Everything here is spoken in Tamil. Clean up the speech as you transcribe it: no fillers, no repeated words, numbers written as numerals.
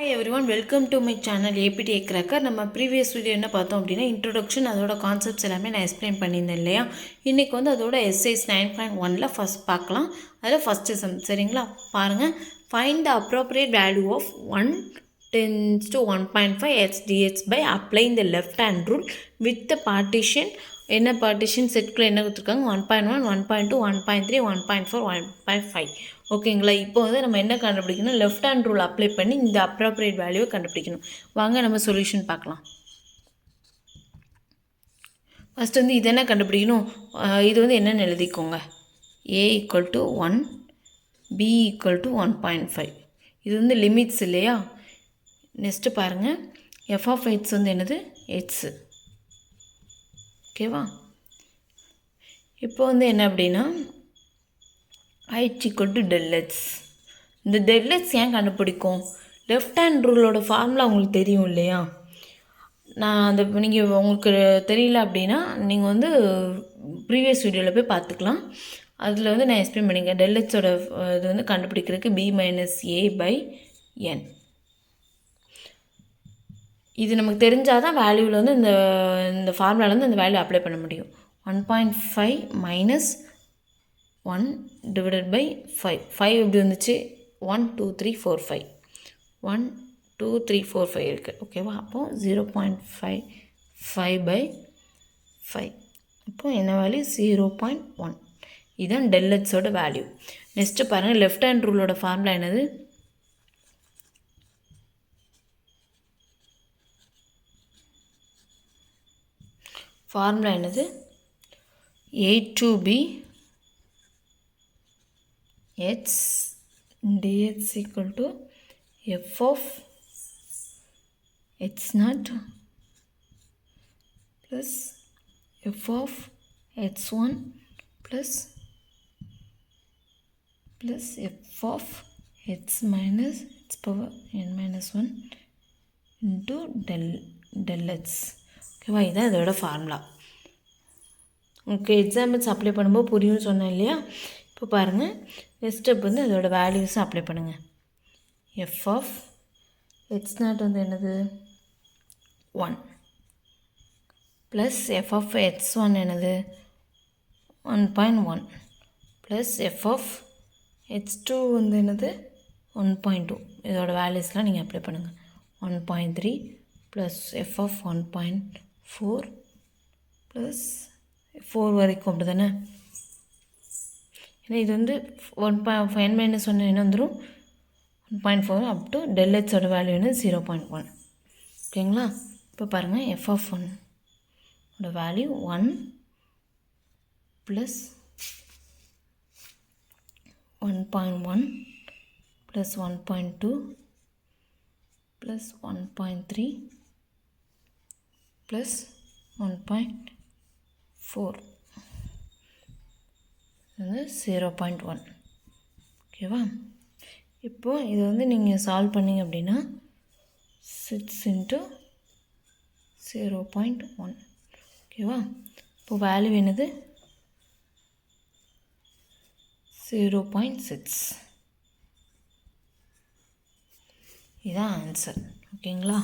Hi everyone, welcome to my channel APTA Cracker. நம்ம ப்ரீவியஸ் வீடியோ என்ன பார்த்தோம் அப்படின்னா இன்ட்ரோடக்ஷன் அதோட கான்செப்ட்ஸ் எல்லாமே நான் எக்ஸ்பிளைன் பண்ணியிருந்தேன் இல்லையா. இன்றைக்கி வந்து அதோட எஸ்ஐஸ் 9.1ல் ஃபஸ்ட் பார்க்கலாம். அதில் ஃபஸ்ட்டு சம் சரிங்களா. பாருங்கள், find the appropriate value of 1 tends to 1.5 x dx by applying the left hand rule with the partition. என்ன பார்ட்டிஷன் செட்குள்ளே என்ன கொடுத்துருக்காங்க, 1.1 1.2 1.3 1.4 1.5. ஓகேங்களா. இப்போ வந்து நம்ம என்ன கண்டுபிடிக்கணும், லெஃப்ட் ஹேண்ட் ரூல் அப்ளை பண்ணி இந்த அப்ராப்ரியேட் வேல்யூவை கண்டுபிடிக்கணும். வாங்க நம்ம சொல்யூஷன் பார்க்கலாம். ஃபஸ்ட் வந்து இது என்ன கண்டுபிடிக்கணும், இது வந்து என்னென்னு எழுதிக்கோங்க. a equal to 1, b equal to 1.5. இது வந்து லிமிட்ஸ் இல்லையா. நெக்ஸ்ட்டு பாருங்கள், எஃப் ஆஃப் எக்ஸ் வந்து என்னது, எக்ஸு. ஓகேவா. இப்போ வந்து என்ன அப்படின்னா h equal to del x. இந்த del x ஏன் கண்டுபிடிக்கும், லெஃப்ட் ஹேண்ட் ரூலோட ஃபார்முலா உங்களுக்கு தெரியும் இல்லையா. நான் அந்த நீங்கள் உங்களுக்கு தெரியல அப்படின்னா நீங்கள் வந்து ப்ரீவியஸ் வீடியோவில் போய் பார்த்துக்கலாம். அதில் வந்து நான் எக்ஸ்பிளைன் பண்ணிக்கிறேன். del xோட இது வந்து கண்டுபிடிக்கிறதுக்கு b minus a by n. இது நமக்கு தெரிஞ்சால் தான் வேல்யூவில் வந்து இந்த ஃபார்முலாவில் வந்து இந்த வேல்யூ அப்ளை பண்ண முடியும். 1.5 மைனஸ் 1 டிவைடட் பை 5. 5 எப்படி வந்துச்சு, 1 2 3 4 5. 1 2 3 4 5 இருக்குது. ஓகேவா. அப்போது 0.5 பை 5. அப்போது என்ன வேல்யூ, 0.1. இதுதான் del xோட வேல்யூ. நெக்ஸ்ட்டு பாருங்கள், லெஃப்ட் ஹேண்ட் ரூலோட ஃபார்முலா என்னது, ஃபார்முலா என்னது, a to b x dx equal to f of x naught plus f of x1 plus f of x minus x power n minus 1 into del x. ஓகேவா. இதுதான் இதோட ஃபார்முலா. ஓகே, எக்ஸாம்பிள்ஸ் அப்ளை பண்ணும்போது புரியும்னு சொன்னேன் இல்லையா. இப்போ பாருங்கள், நெக்ஸ்ட் ஸ்டெப் வந்து அதோட வேல்யூஸை அப்ளை பண்ணுங்கள். எஃப் ஆஃப் எக்ஸ் நாட் வந்து என்னது, 1 plus f of x one என்னது 1.1 plus f of x two வந்து என்னது 1.2. இதோட வேல்யூஸ்லாம் நீங்கள் அப்ளை பண்ணுங்கள். 1.3 ப்ளஸ் எஃப் ஆஃப் 1.4 ப்ளஸ் 4 வரைக்கும் அப்படி தானே. ஏன்னா இது வந்து 1.5 மைனஸ் 1 என்ன வந்துடும், 1.4 அப் டு del xோட வேல்யூ வந்து 0.1. ஓகேங்களா. இப்போ பாருங்கள், f of 1 value 1 plus 1.1 plus 1.2 plus 1.3 plus 1.4 வந்து 0.1. ஓகேவா. இப்போது இது வந்து நீங்கள் சால்வ் பண்ணிங்க அப்படின்னா 6 இன்ட்டு 0.1. ஓகேவா. இப்போது வேல்யூ என்னது 0.6. இதுதான் ஆன்சர். ஓகேங்களா.